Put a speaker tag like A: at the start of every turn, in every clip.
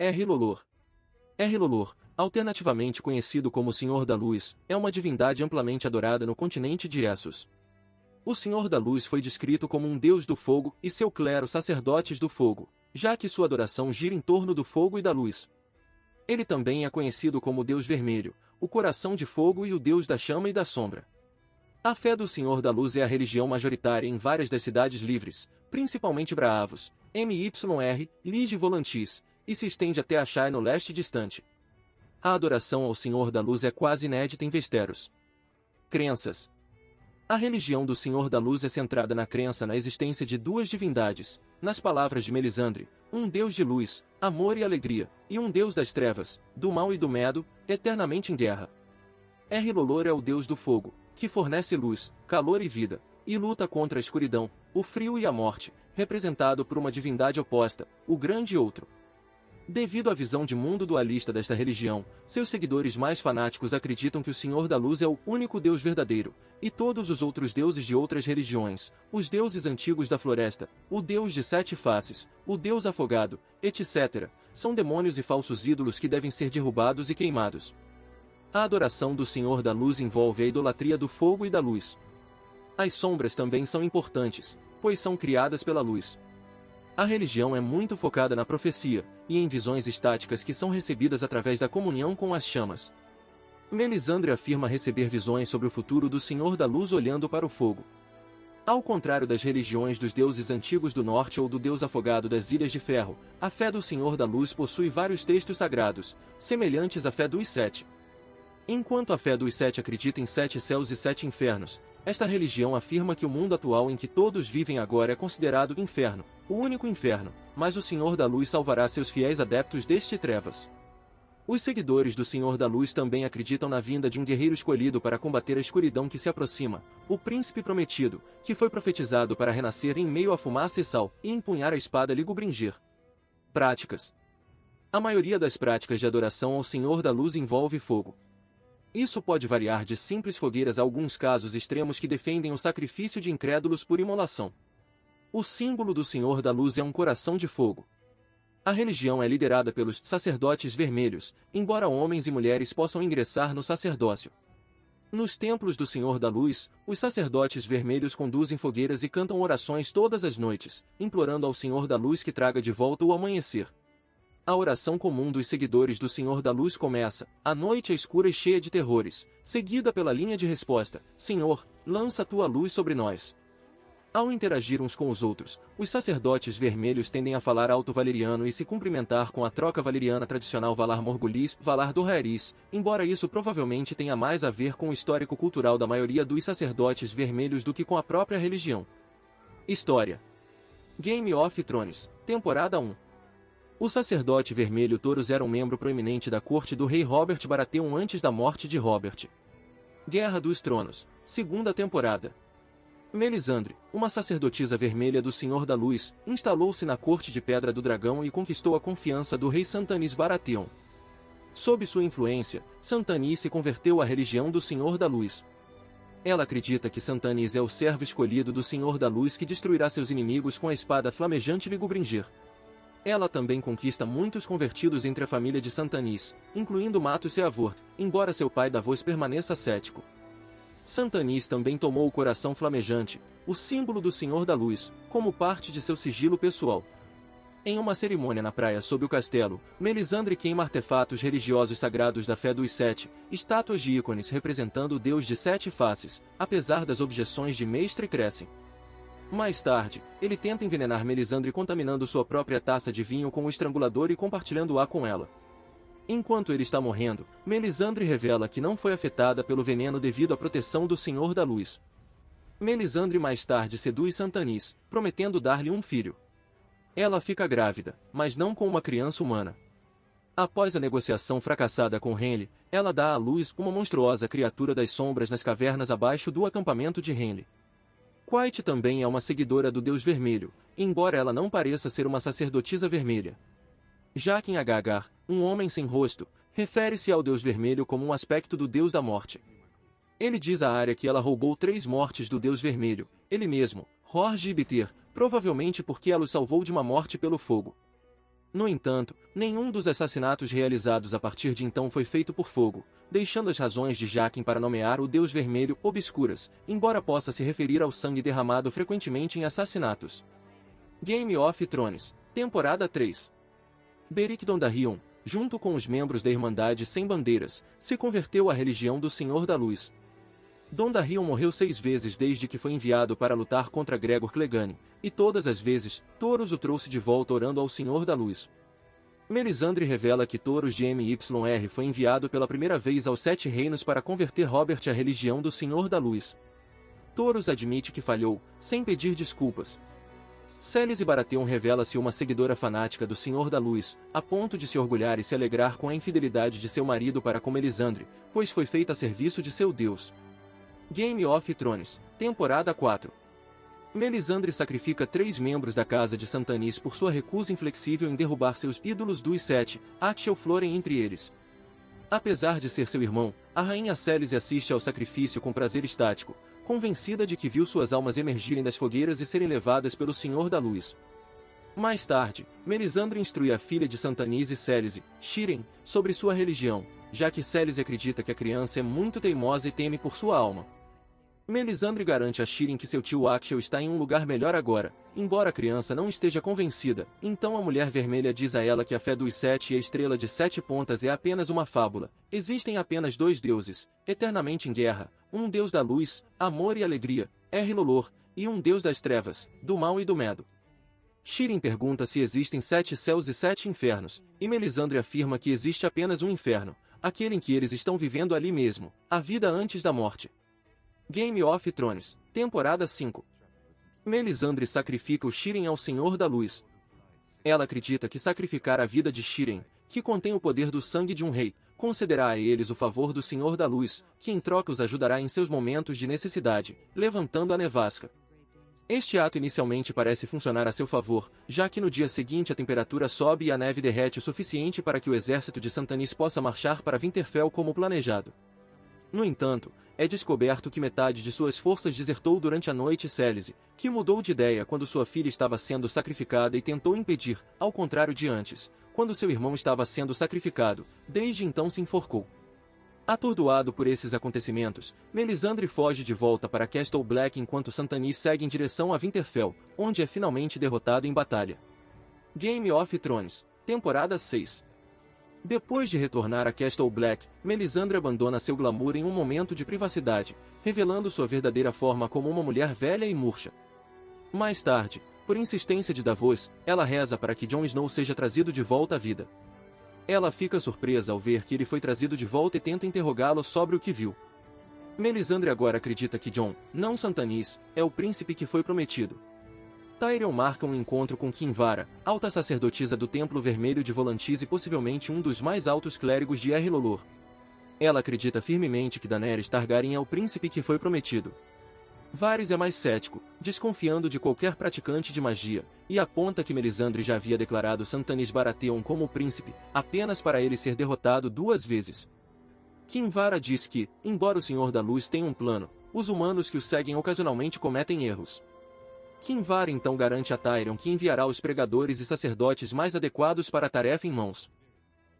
A: R. Lolor. R. Lolor, alternativamente conhecido como Senhor da Luz, é uma divindade amplamente adorada no continente de Essos. O Senhor da Luz foi descrito como um deus do fogo e seu clero sacerdotes do fogo, já que sua adoração gira em torno do fogo e da luz. Ele também é conhecido como Deus Vermelho, o coração de fogo e o Deus da chama e da sombra. A fé do Senhor da Luz é a religião majoritária em várias das cidades livres, principalmente Braavos, MYR, Lige Volantis, e se estende até Achai no leste distante. A adoração ao Senhor da Luz é quase inédita em Westeros. Crenças. A religião do Senhor da Luz é centrada na crença na existência de duas divindades, nas palavras de Melisandre, um Deus de luz, amor e alegria, e um Deus das trevas, do mal e do medo, eternamente em guerra. R. Lolor é o Deus do fogo, que fornece luz, calor e vida, e luta contra a escuridão, o frio e a morte, representado por uma divindade oposta, o grande outro. Devido à visão de mundo dualista desta religião, seus seguidores mais fanáticos acreditam que o Senhor da Luz é o único Deus verdadeiro, e todos os outros deuses de outras religiões, os deuses antigos da floresta, o Deus de sete faces, o Deus afogado, etc., são demônios e falsos ídolos que devem ser derrubados e queimados. A adoração do Senhor da Luz envolve a idolatria do fogo e da luz. As sombras também são importantes, pois são criadas pela luz. A religião é muito focada na profecia, e em visões estáticas que são recebidas através da comunhão com as chamas. Melisandre afirma receber visões sobre o futuro do Senhor da Luz olhando para o fogo. Ao contrário das religiões dos deuses antigos do norte ou do deus afogado das Ilhas de Ferro, a fé do Senhor da Luz possui vários textos sagrados, semelhantes à fé dos sete. Enquanto a fé dos sete acredita em 7 céus e 7 infernos, esta religião afirma que o mundo atual em que todos vivem agora é considerado inferno, o único inferno, mas o Senhor da Luz salvará seus fiéis adeptos deste trevas. Os seguidores do Senhor da Luz também acreditam na vinda de um guerreiro escolhido para combater a escuridão que se aproxima, o Príncipe Prometido, que foi profetizado para renascer em meio à fumaça e sal, e empunhar a espada Ligubringir. Práticas. A maioria das práticas de adoração ao Senhor da Luz envolve fogo. Isso pode variar de simples fogueiras a alguns casos extremos que defendem o sacrifício de incrédulos por imolação. O símbolo do Senhor da Luz é um coração de fogo. A religião é liderada pelos sacerdotes vermelhos, embora homens e mulheres possam ingressar no sacerdócio. Nos templos do Senhor da Luz, os sacerdotes vermelhos conduzem fogueiras e cantam orações todas as noites, implorando ao Senhor da Luz que traga de volta o amanhecer. A oração comum dos seguidores do Senhor da Luz começa: a noite é escura e cheia de terrores, seguida pela linha de resposta: Senhor, lança tua luz sobre nós. Ao interagir uns com os outros, os sacerdotes vermelhos tendem a falar alto valeriano e se cumprimentar com a troca valeriana tradicional Valar Morghulis, Valar Dohaeris, embora isso provavelmente tenha mais a ver com o histórico cultural da maioria dos sacerdotes vermelhos do que com a própria religião. História: Game of Thrones, Temporada 1. O sacerdote vermelho Thoros era um membro proeminente da corte do rei Robert Baratheon antes da morte de Robert. Guerra dos Tronos, segunda temporada. Melisandre, uma sacerdotisa vermelha do Senhor da Luz, instalou-se na corte de Pedra do Dragão e conquistou a confiança do rei Santanis Baratheon. Sob sua influência, Santanis se converteu à religião do Senhor da Luz. Ela acredita que Santanis é o servo escolhido do Senhor da Luz que destruirá seus inimigos com a espada flamejante Ligubringir. Ela também conquista muitos convertidos entre a família de Santanis, incluindo Matus Seavort, embora seu pai Davos permaneça cético. Santanis também tomou o coração flamejante, o símbolo do Senhor da Luz, como parte de seu sigilo pessoal. Em uma cerimônia na praia sob o castelo, Melisandre queima artefatos religiosos sagrados da fé dos sete, estátuas de ícones representando o Deus de sete faces, apesar das objeções de Maestre Crescem. Mais tarde, ele tenta envenenar Melisandre contaminando sua própria taça de vinho com o estrangulador e compartilhando-a com ela. Enquanto ele está morrendo, Melisandre revela que não foi afetada pelo veneno devido à proteção do Senhor da Luz. Melisandre mais tarde seduz Santanis, prometendo dar-lhe um filho. Ela fica grávida, mas não com uma criança humana. Após a negociação fracassada com Renly, ela dá à luz uma monstruosa criatura das sombras nas cavernas abaixo do acampamento de Renly. Quite também é uma seguidora do Deus Vermelho, embora ela não pareça ser uma sacerdotisa vermelha. Jaqen H'ghar, um homem sem rosto, refere-se ao Deus Vermelho como um aspecto do Deus da Morte. Ele diz a Arya que ela roubou 3 mortes do Deus Vermelho, ele mesmo, Horj e Biter, provavelmente porque ela o salvou de uma morte pelo fogo. No entanto, nenhum dos assassinatos realizados a partir de então foi feito por fogo, deixando as razões de Jaqen para nomear o Deus Vermelho obscuras, embora possa se referir ao sangue derramado frequentemente em assassinatos. Game of Thrones, Temporada 3. Beric Dondarrion, junto com os membros da Irmandade Sem Bandeiras, se converteu à religião do Senhor da Luz. Dondarrion morreu 6 vezes desde que foi enviado para lutar contra Gregor Clegane, e todas as vezes, Thoros o trouxe de volta orando ao Senhor da Luz. Melisandre revela que Thoros de MYR foi enviado pela primeira vez aos 7 reinos para converter Robert à religião do Senhor da Luz. Thoros admite que falhou, sem pedir desculpas. Célise Baratheon revela-se uma seguidora fanática do Senhor da Luz, a ponto de se orgulhar e se alegrar com a infidelidade de seu marido para com Melisandre, pois foi feita a serviço de seu Deus. Game of Thrones, Temporada 4. Melisandre sacrifica 3 membros da casa de Santanis por sua recusa inflexível em derrubar seus ídolos dos 7, Axel Floren entre eles. Apesar de ser seu irmão, a rainha Célise assiste ao sacrifício com prazer estático, convencida de que viu suas almas emergirem das fogueiras e serem levadas pelo Senhor da Luz. Mais tarde, Melisandre instrui a filha de Santanis e Célise, Shireen, sobre sua religião, já que Célise acredita que a criança é muito teimosa e teme por sua alma. Melisandre garante a Shireen que seu tio Axel está em um lugar melhor agora, embora a criança não esteja convencida, então a Mulher Vermelha diz a ela que a fé dos 7 e a estrela de 7 pontas é apenas uma fábula, existem apenas 2 deuses, eternamente em guerra, um deus da luz, amor e alegria, Lolor, e um deus das trevas, do mal e do medo. Shireen pergunta se existem 7 céus e 7 infernos, e Melisandre afirma que existe apenas um inferno, aquele em que eles estão vivendo ali mesmo, a vida antes da morte. Game of Thrones, Temporada 5. Melisandre sacrifica o Shireen ao Senhor da Luz. Ela acredita que sacrificar a vida de Shireen, que contém o poder do sangue de um rei, concederá a eles o favor do Senhor da Luz, que em troca os ajudará em seus momentos de necessidade, levantando a nevasca. Este ato inicialmente parece funcionar a seu favor, já que no dia seguinte a temperatura sobe e a neve derrete o suficiente para que o exército de Santanis possa marchar para Winterfell como planejado. No entanto, é descoberto que metade de suas forças desertou durante a noite e Célise, que mudou de ideia quando sua filha estava sendo sacrificada e tentou impedir, ao contrário de antes, quando seu irmão estava sendo sacrificado, desde então se enforcou. Atordoado por esses acontecimentos, Melisandre foge de volta para Castle Black enquanto Santanis segue em direção a Winterfell, onde é finalmente derrotado em batalha. Game of Thrones, Temporada 6. Depois de retornar a Castle Black, Melisandre abandona seu glamour em um momento de privacidade, revelando sua verdadeira forma como uma mulher velha e murcha. Mais tarde, por insistência de Davos, ela reza para que Jon Snow seja trazido de volta à vida. Ela fica surpresa ao ver que ele foi trazido de volta e tenta interrogá-lo sobre o que viu. Melisandre agora acredita que Jon, não Santanis, é o príncipe que foi prometido. Tyrion marca um encontro com Kinvara, alta sacerdotisa do Templo Vermelho de Volantis e possivelmente um dos mais altos clérigos de Lolor. Ela acredita firmemente que Daenerys Targaryen é o príncipe que foi prometido. Varys é mais cético, desconfiando de qualquer praticante de magia, e aponta que Melisandre já havia declarado Santanis Baratheon como o príncipe, apenas para ele ser derrotado 2 vezes. Kinvara diz que, embora o Senhor da Luz tenha um plano, os humanos que o seguem ocasionalmente cometem erros. Kinvara então garante a Tyrion que enviará os pregadores e sacerdotes mais adequados para a tarefa em mãos.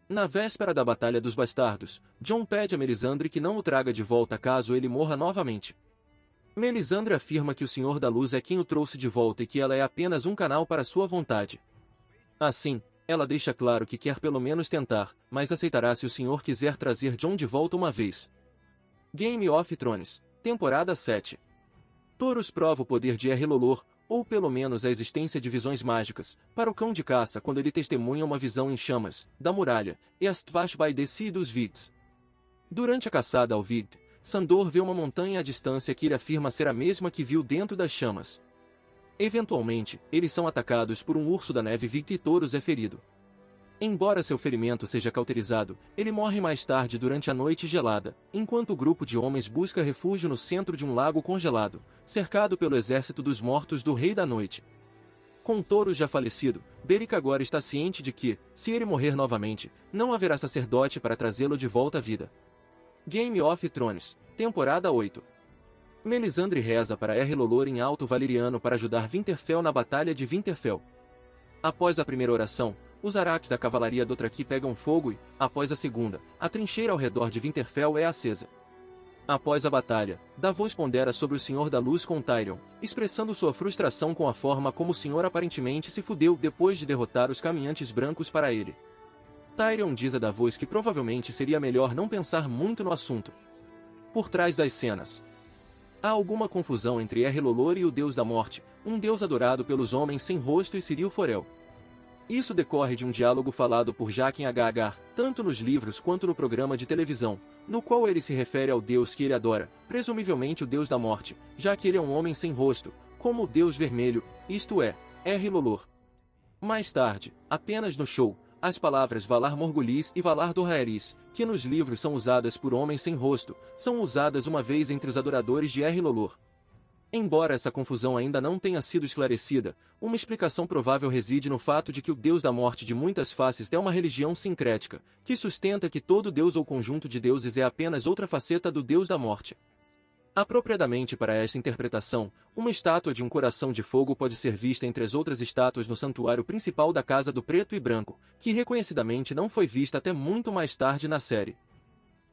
A: Na véspera da Batalha dos Bastardos, Jon pede a Melisandre que não o traga de volta caso ele morra novamente. Melisandre afirma que o Senhor da Luz é quem o trouxe de volta e que ela é apenas um canal para sua vontade. Assim, ela deixa claro que quer pelo menos tentar, mas aceitará se o Senhor quiser trazer Jon de volta uma vez. Game of Thrones, Temporada 7. Thoros prova o poder de Lolor, ou pelo menos a existência de visões mágicas, para o cão de caça quando ele testemunha uma visão em chamas, da muralha, e as Tvash by the Sea dos Vigds. Durante a caçada ao Vigd, Sandor vê uma montanha à distância que ele afirma ser a mesma que viu dentro das chamas. Eventualmente, eles são atacados por um urso da neve Vigd e Thoros é ferido. Embora seu ferimento seja cauterizado, ele morre mais tarde durante a noite gelada, enquanto o grupo de homens busca refúgio no centro de um lago congelado, cercado pelo exército dos mortos do Rei da Noite. Com Thoros já falecido, Beric agora está ciente de que, se ele morrer novamente, não haverá sacerdote para trazê-lo de volta à vida. Game of Thrones, Temporada 8. Melisandre reza para Lolor em Alto Valeriano para ajudar Winterfell na Batalha de Winterfell. Após a primeira oração, os araques da cavalaria Dothraki pegam fogo e, após a segunda, a trincheira ao redor de Winterfell é acesa. Após a batalha, Davos pondera sobre o Senhor da Luz com Tyrion, expressando sua frustração com a forma como o Senhor aparentemente se fudeu depois de derrotar os caminhantes brancos para ele. Tyrion diz a Davos que provavelmente seria melhor não pensar muito no assunto. Por trás das cenas, há alguma confusão entre Er-Lolor e o Deus da Morte, um deus adorado pelos homens sem rosto e Cyril Forel. Isso decorre de um diálogo falado por Jaqen H'ghar, tanto nos livros quanto no programa de televisão, no qual ele se refere ao deus que ele adora, presumivelmente o Deus da Morte, já que ele é um homem sem rosto, como o Deus Vermelho, isto é, Er-Lolor. Mais tarde, apenas no show, as palavras Valar Morghulis e Valar Dohaeris, que nos livros são usadas por homens sem rosto, são usadas uma vez entre os adoradores de Er-Lolor. Embora essa confusão ainda não tenha sido esclarecida, uma explicação provável reside no fato de que o Deus da Morte de muitas faces é uma religião sincrética, que sustenta que todo deus ou conjunto de deuses é apenas outra faceta do Deus da Morte. Apropriadamente para esta interpretação, uma estátua de um coração de fogo pode ser vista entre as outras estátuas no santuário principal da Casa do Preto e Branco, que reconhecidamente não foi vista até muito mais tarde na série.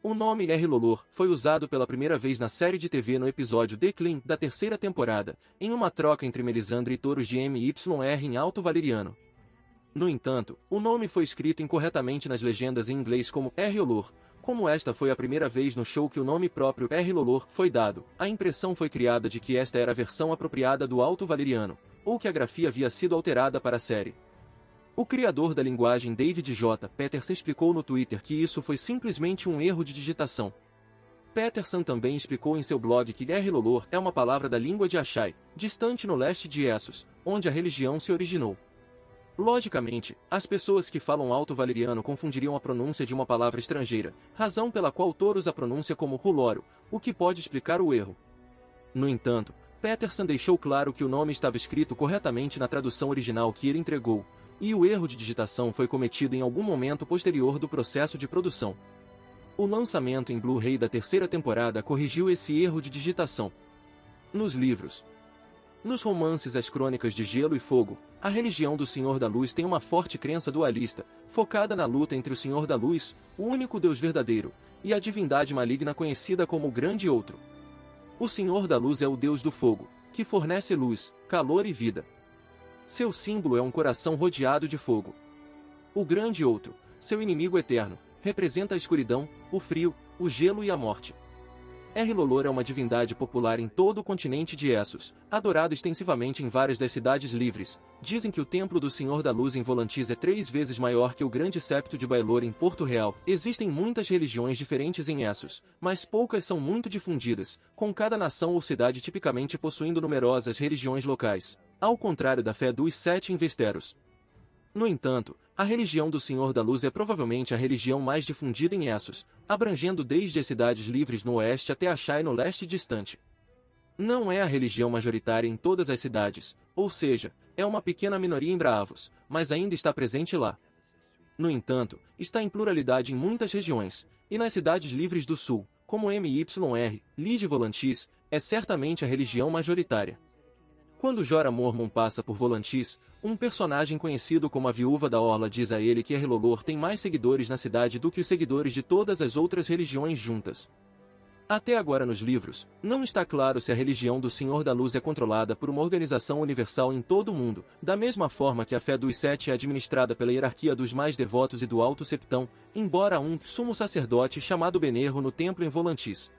A: O nome Er-Lolor foi usado pela primeira vez na série de TV no episódio Decline da terceira temporada, em uma troca entre Melisandre e touros de MYR em Alto Valeriano. No entanto, o nome foi escrito incorretamente nas legendas em inglês como Er-Lolor. Como esta foi a primeira vez no show que o nome próprio Er-Lolor foi dado, a impressão foi criada de que esta era a versão apropriada do Alto Valeriano, ou que a grafia havia sido alterada para a série. O criador da linguagem David J. Peterson explicou no Twitter que isso foi simplesmente um erro de digitação. Peterson também explicou em seu blog que Er-Lolor é uma palavra da língua de Ashai, distante no leste de Essos, onde a religião se originou. Logicamente, as pessoas que falam Alto Valeriano confundiriam a pronúncia de uma palavra estrangeira, razão pela qual Thoros a pronuncia como Rulório, o que pode explicar o erro. No entanto, Peterson deixou claro que o nome estava escrito corretamente na tradução original que ele entregou, e o erro de digitação foi cometido em algum momento posterior do processo de produção. O lançamento em Blu-ray da terceira temporada corrigiu esse erro de digitação. Nos livros, nos romances As Crônicas de Gelo e Fogo, a religião do Senhor da Luz tem uma forte crença dualista, focada na luta entre o Senhor da Luz, o único Deus verdadeiro, e a divindade maligna conhecida como o Grande Outro. O Senhor da Luz é o Deus do Fogo, que fornece luz, calor e vida. Seu símbolo é um coração rodeado de fogo. O Grande Outro, seu inimigo eterno, representa a escuridão, o frio, o gelo e a morte. Er-Lolor é uma divindade popular em todo o continente de Essos, adorado extensivamente em várias das cidades livres. Dizem que o Templo do Senhor da Luz em Volantis é 3 vezes maior que o Grande Septo de Baelor em Porto Real. Existem muitas religiões diferentes em Essos, mas poucas são muito difundidas, com cada nação ou cidade tipicamente possuindo numerosas religiões locais, ao contrário da fé dos 7 em Westeros. No entanto, a religião do Senhor da Luz é provavelmente a religião mais difundida em Essos, abrangendo desde as cidades livres no oeste até Ashai no leste distante. Não é a religião majoritária em todas as cidades, ou seja, é uma pequena minoria em Braavos, mas ainda está presente lá. No entanto, está em pluralidade em muitas regiões, e nas cidades livres do sul, como MYR, Lide Volantis, é certamente a religião majoritária. Quando Jorah Mormont passa por Volantis, um personagem conhecido como a Viúva da Orla diz a ele que Er-Lolor tem mais seguidores na cidade do que os seguidores de todas as outras religiões juntas. Até agora nos livros, não está claro se a religião do Senhor da Luz é controlada por uma organização universal em todo o mundo, da mesma forma que a fé dos 7 é administrada pela hierarquia dos mais devotos e do Alto Septão, embora há um sumo sacerdote chamado Benerro no templo em Volantis.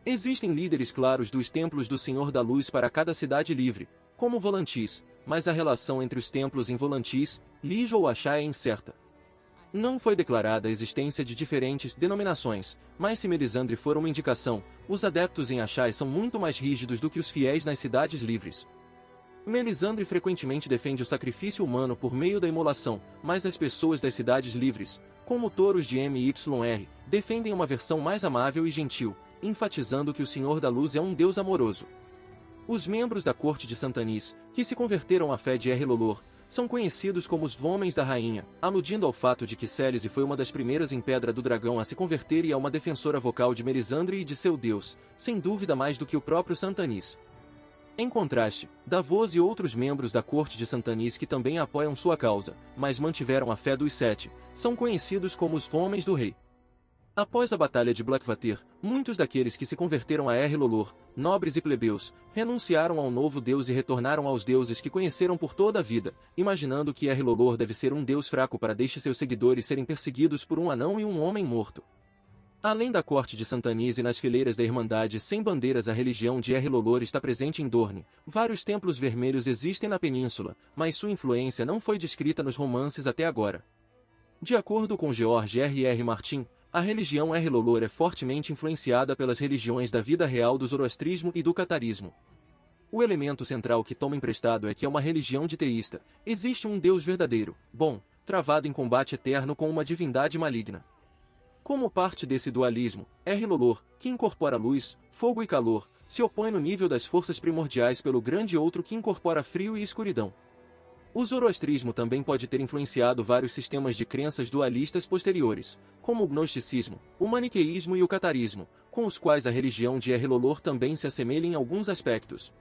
A: Existem líderes claros dos templos do Senhor da Luz para cada cidade livre, como Volantis, mas a relação entre os templos em Volantis, Lije ou Ashai é incerta. Não foi declarada a existência de diferentes denominações, mas se Melisandre for uma indicação, os adeptos em Ashai são muito mais rígidos do que os fiéis nas cidades livres. Melisandre frequentemente defende o sacrifício humano por meio da imolação, mas as pessoas das cidades livres, como touros de MYR, defendem uma versão mais amável e gentil, enfatizando que o Senhor da Luz é um Deus amoroso. Os membros da corte de Santanis, que se converteram à fé de Er-Lolor, são conhecidos como os Vômens da Rainha, aludindo ao fato de que Célise foi uma das primeiras em Pedra do Dragão a se converter e é uma defensora vocal de Melisandre e de seu Deus, sem dúvida mais do que o próprio Santanis. Em contraste, Davos e outros membros da corte de Santanis que também apoiam sua causa, mas mantiveram a fé dos Sete, são conhecidos como os Homens do Rei. Após a Batalha de Blackwater, muitos daqueles que se converteram a Lolor, nobres e plebeus, renunciaram ao novo deus e retornaram aos deuses que conheceram por toda a vida, imaginando que Lolor deve ser um deus fraco para deixar seus seguidores serem perseguidos por um anão e um homem morto. Além da corte de Santanis e nas fileiras da Irmandade Sem Bandeiras, a religião de Lolor está presente em Dorne. Vários templos vermelhos existem na península, mas sua influência não foi descrita nos romances até agora. De acordo com George R.R. Martin, a religião Lolor é fortemente influenciada pelas religiões da vida real do zoroastrismo e do catarismo. O elemento central que toma emprestado é que é uma religião deísta. Existe um Deus verdadeiro, bom, travado em combate eterno com uma divindade maligna. Como parte desse dualismo, Lolor, que incorpora luz, fogo e calor, se opõe no nível das forças primordiais pelo grande outro que incorpora frio e escuridão. O zoroastrismo também pode ter influenciado vários sistemas de crenças dualistas posteriores, como o gnosticismo, o maniqueísmo e o catarismo, com os quais a religião de Lolor também se assemelha em alguns aspectos.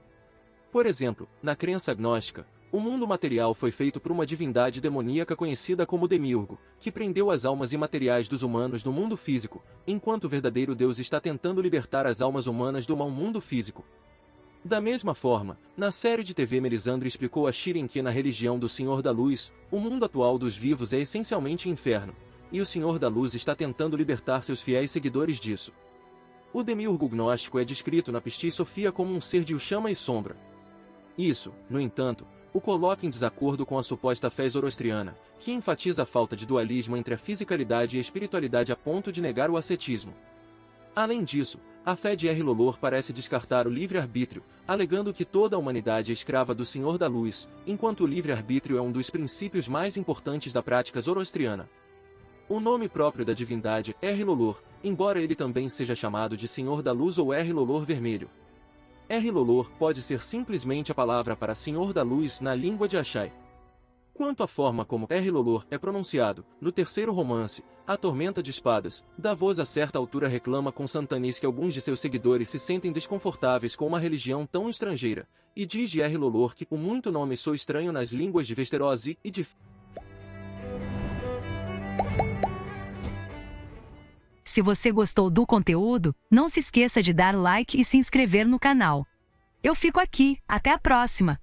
A: Por exemplo, na crença gnóstica, o mundo material foi feito por uma divindade demoníaca conhecida como Demiurgo, que prendeu as almas imateriais dos humanos no mundo físico, enquanto o verdadeiro Deus está tentando libertar as almas humanas do mau mundo físico. Da mesma forma, na série de TV Melisandre explicou a Shirin que na religião do Senhor da Luz, o mundo atual dos vivos é essencialmente inferno, e o Senhor da Luz está tentando libertar seus fiéis seguidores disso. O demiurgo gnóstico é descrito na Pistis Sophia como um ser de chama e sombra. Isso, no entanto, o coloca em desacordo com a suposta fé zoroastriana, que enfatiza a falta de dualismo entre a fisicalidade e a espiritualidade a ponto de negar o ascetismo. Além disso, a fé de Lolor parece descartar o livre-arbítrio, alegando que toda a humanidade é escrava do Senhor da Luz, enquanto o livre-arbítrio é um dos princípios mais importantes da prática zoroastriana. O nome próprio da divindade é Lolor, embora ele também seja chamado de Senhor da Luz ou Lolor Vermelho. Lolor pode ser simplesmente a palavra para Senhor da Luz na língua de Ashai. Quanto à forma como Lolor é pronunciado, no terceiro romance, A Tormenta de Espadas, Davos a certa altura reclama com Santanis que alguns de seus seguidores se sentem desconfortáveis com uma religião tão estrangeira, e diz de Lolor que o muito nome soa estranho nas línguas de Westeros e de...
B: Se você gostou do conteúdo, não se esqueça de dar like e se inscrever no canal. Eu fico aqui, até a próxima!